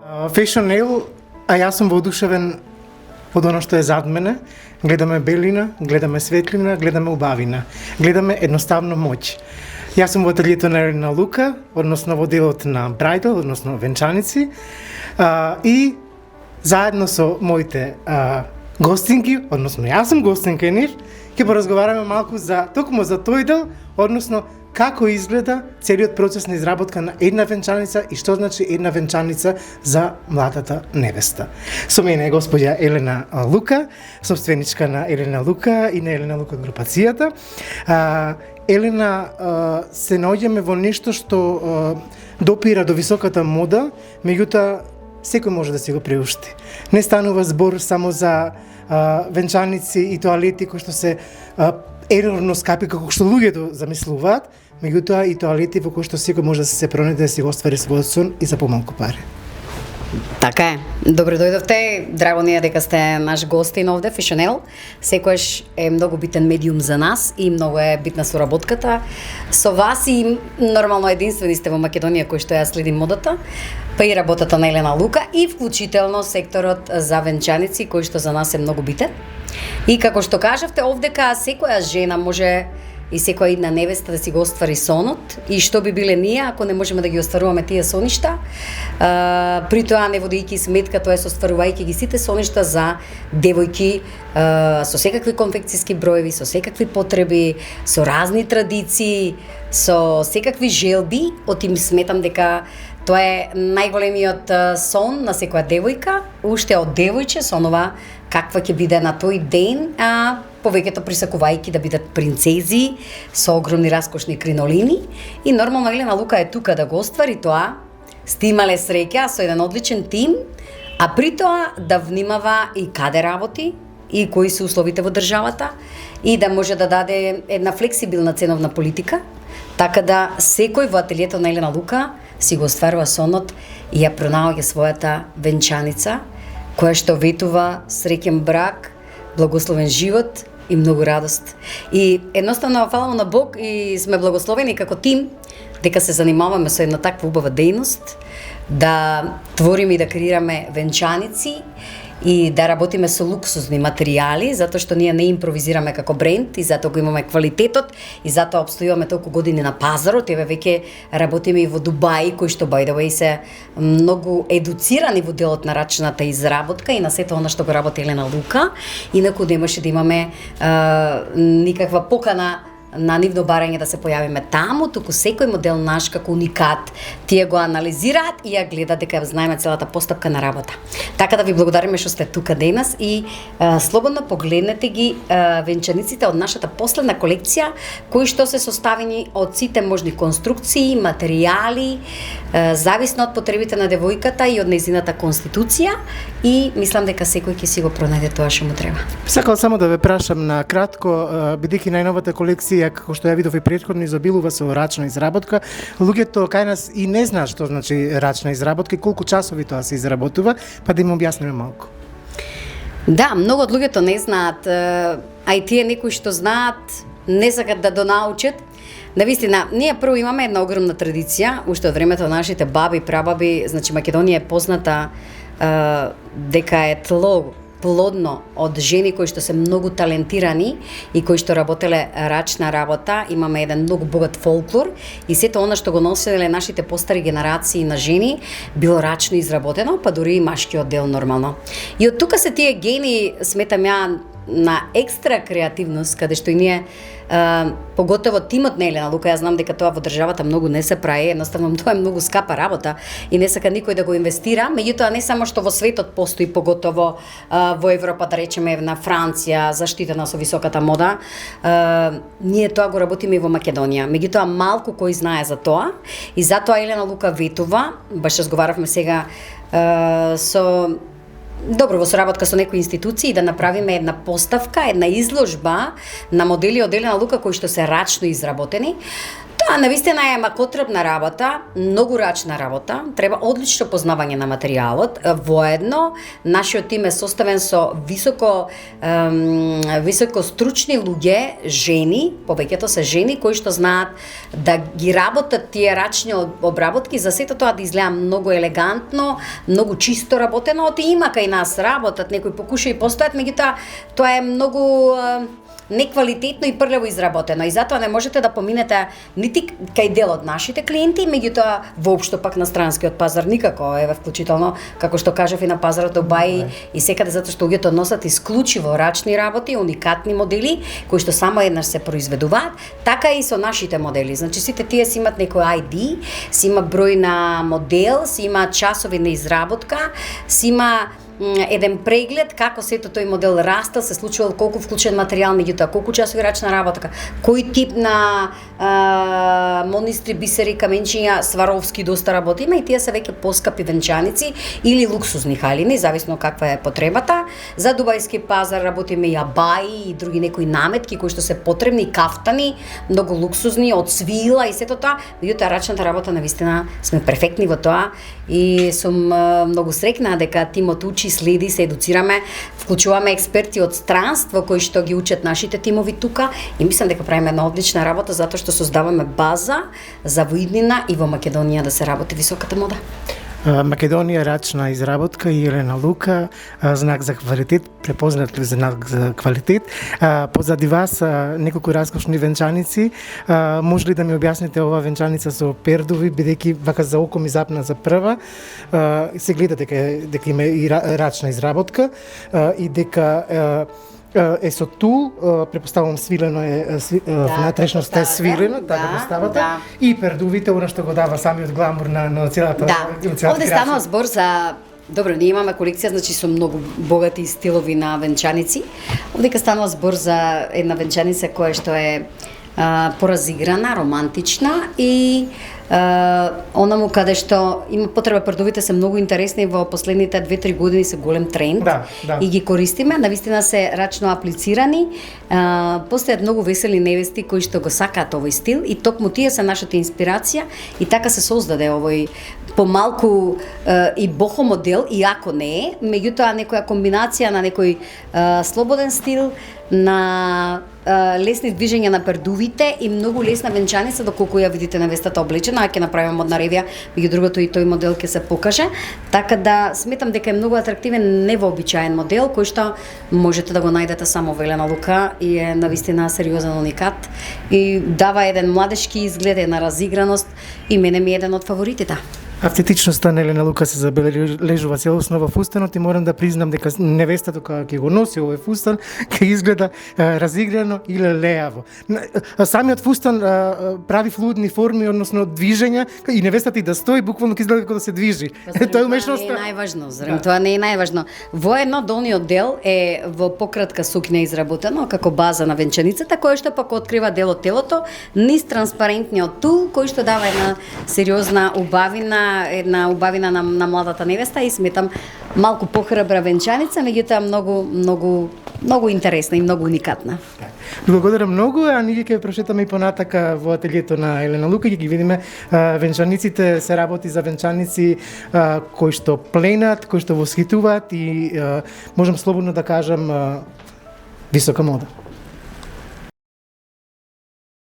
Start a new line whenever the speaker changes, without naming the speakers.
Fashion Nail, а јас сум воодушевен од оно што е зад мене. Гледаме белина, гледаме светлина, гледаме убавина. Гледаме едноставно моќ. Јас сум во ателието на Елена Лука, односно во делот на брајдал, односно венчаници, и заедно со моите гостинки, односно јас сум гостинка нив, ќе поразговараме малку за токму за тој дел, односно како изгледа целиот процес на изработка на една венчаница и што значи една венчаница за младата невеста. Со мене е господја Елена Лука, собственичка на Елена Лука и на Елена Лука групацијата. Елена, се наоѓаме во нешто што допира до високата мода, меѓутоа секој може да си го приушти. Не станува збор само за венчаници и тоалети кои што се ерорно скапи како што луѓето замислуваат, меѓутоа и тоалети во кои што секој може да се пронајде да си го оствари својот сон и за помалку пари.
Така е. Добро дојдовте. Драго ни е дека сте наш гостин овде, Fashion Nail. Секојаш е многу битен медиум за нас и многу е битна соработката со вас и нормално единствени сте во Македонија кој што ја следи модата, па и работата на Елена Лука и вклучително секторот за венчаници кој што за нас е многу битен. И како што кажавте, овдека секоја жена може и секоја една невеста да си го оствари сонот и што би биле ние ако не можеме да ги остваруваме тие соништа, при тоа не водејќи сметка, тоа е остварувајќи ги сите соништа за девојки со секакви конфекцијски броеви, со секакви потреби, со разни традиции, со секакви желби. Отим сметам дека тоа е најголемиот сон на секоја девојка, уште од девојче сонова каква ќе биде на тој ден, повеќето присакувајќи да бидат принцези со огромни раскошни кринолини. И нормално Елена Лука е тука да го оствари тоа. Сте имале среќа со еден одличен тим, а при тоа да внимава и каде работи и кои се условите во државата и да може да даде една флексибилна ценовна политика, така да секој во ателието на Елена Лука си го остварува сонот и ја пронаоѓа својата венчаница, која што ветува среќен брак, благословен живот и многу радост. И едноставно фаламо на Бог и сме благословени како тим дека се занимаваме со една таква убава дејност, да твориме и да креираме венчаници и да работиме со луксузни материјали, затоа што ние не импровизираме како бренд и затоа го имаме квалитетот и затоа обстојуваме толку години на пазарот. Еве веќе работиме и во Дубај, кои што by the way се многу едуцирани во делот на рачната изработка и на сето она што го работи Елена Лука. Инаку немаше да имаме никаква покана на нивно барање да се појавиме таму, туку секој модел наш како уникат тие го анализираат и ја гледаат дека знаеме целата постапка на работа. Така да ви благодариме што сте тука денес и слободно погледнете ги венчаниците од нашата последна колекција, кои што се составени од сите можни конструкции, материјали, зависно од потребите на девојката и од нејзината конституција, и мислам дека секој ќе си го пронајде тоа што му треба.
Сакам само да ве прашам на кратко, бидејќи најновата колекција како што ја видов и претходно изобилува со рачна изработка, луѓето кај нас и не знаат што значи рачна изработка и колку часови тоа се изработува, па да им објасниме малку.
Да, многу од луѓето не знаат, а и тие некои што знаат не сакат да донаучат. Навистина, ние прво имаме една огромна традиција, уште од времето на нашите баби и прабаби, значи Македонија е позната дека е тло плодно од жени кои што се многу талентирани и кои што работеле рачна работа. Имаме еден многу богат фолклор и сето она што го носеле нашите постари генерации на жени било рачно изработено, па дури и машкиот дел нормално. И од тука се тие гени, сметам ја, на екстра креативност, каде што и ние, поготово тимот на Елена Лука, ја знам дека тоа во државата многу не се прави, едноставно тоа е многу скапа работа и не сака никој да го инвестира, меѓутоа не само што во светот постои, поготово во Европа, да речеме на Франција, заштитена со високата мода, ние тоа го работиме и во Македонија, меѓутоа малку кој знае за тоа и затоа Елена Лука ветува, баш разговаравме сега со во соработка со некои институции да направиме една поставка, една изложба на модели од Елена Лука кои што се рачно изработени. Тоа Да, навистина е макотребна работа, многу рачна работа, треба одлично познавање на материјалот. Воедно, нашиот тим е составен со високо стручни луѓе, жени, повеќето се жени кои што знаат да ги работат тие рачни обработки, за сето тоа да изгледа многу елегантно, многу чисто работено. Оти има кај нас работат, некои покушаи постојат, меѓутоа тоа е многу неквалитетно и прљаво изработено и затоа не можете да поминете нити кај дел од нашите клиенти, меѓутоа воопшто пак на странскиот пазар никако, еве вклучително како што кажав и на пазарот Бај и секаде, затоа што луѓето носат исклучиво рачни работи, уникатни модели кои што само еднаш се произведуваат, така и со нашите модели. Значи сите тие си имат некој ID, си има број на модел, си има часови на изработка, си има еден преглед како сето тој модел растел, се случувал, колку вклучен материјал, меѓутоа колку часови рачна работа, кој тип на монистри, бисери, каменчиња, Сваровски доста работи има и тие се веќе поскапи венчаници или луксузни халини, зависно каква е потребата. За дубајски пазар работиме и абаи и други некои наметки кои што се потребни, кафтани, многу луксузни, од свила и сето тоа, меѓутоа рачната работа навистина сме перфектни во тоа и сум многу среќна дека тимот учи, следи, се едуцираме, вклучуваме експерти од странство кои што ги учат нашите тимови тука и мислам дека правиме една одлична работа затоа што создаваме база за во иднина и во Македонија да се работи високата мода.
Македонија рачна изработка и Елена Лука, знак за квалитет, препознатлив знак за квалитет. Позади вас неколку раскошни венчаници. Може ли да ми објасните ова венчаница со пердови, бидејќи вака за око ми запна за прва, се гледа дека има и рачна изработка и дека е со тул, препоставувам свилено е внатрешноста е свилено, така поставата, и пердувите, она што го дава самиот гламур на целата
красива. Овде станува збор за добро, ние имаме колекција, значи со многу богати стилови на венчаници. Овдека станува збор за една венчаница која што е поразиграна, романтична и онаму каде што има потреба, пердовите се многу интересни, во последните 2-3 години се голем тренд и ги користиме, навистина се рачно аплицирани, постојат многу весели невести кои што го сакаат овој стил и токму тие се нашата инспирација и така се создаде овој помалку и бохо модел, иако не е, меѓутоа некоја комбинација на некој слободен стил, на лесни движења на пердувите и многу лесна венчаница, доколку ја видите невестата облечена, а ќе направиме модна ревија, меѓу другото и тој модел ќе се покаже, така да сметам дека е многу атрактивен, невообичаен модел кој што можете да го најдете само во Елена Лука и е навистина сериозен уникат и дава еден младешки изглед, една разиграност и мене ми е еден од фаворитите.
Автентичноста на Елена Лука се забележува целосно во фустанот и морам да признам дека невестата кога ќе го носи овој фустан ќе изгледа разиграно и лелеаво. Самиот фустан прави флуидни форми, односно движења и невестата и да стои буквално ќе изгледа како да се движи. Тоа е умешноста.
Не е најважно, зарем тоа не е најважно. Воедно долниот дел е во пократка сукња изработено како база на венчаницата, која што пак открива дел од телото низ транспарентниот тул кој што дава една сериозна убавина, една убавина на младата невеста и сметам малку похрабра венчаница, меѓутоа многу интересна и многу уникатна.
Благодарам многу, а ние ќе прошетаме и понатака во ателието на Елена Лука и ги видиме венчаниците, се работи за венчаници кои што пленат, кои што восхитуваат и можам слободно да кажам висока мода.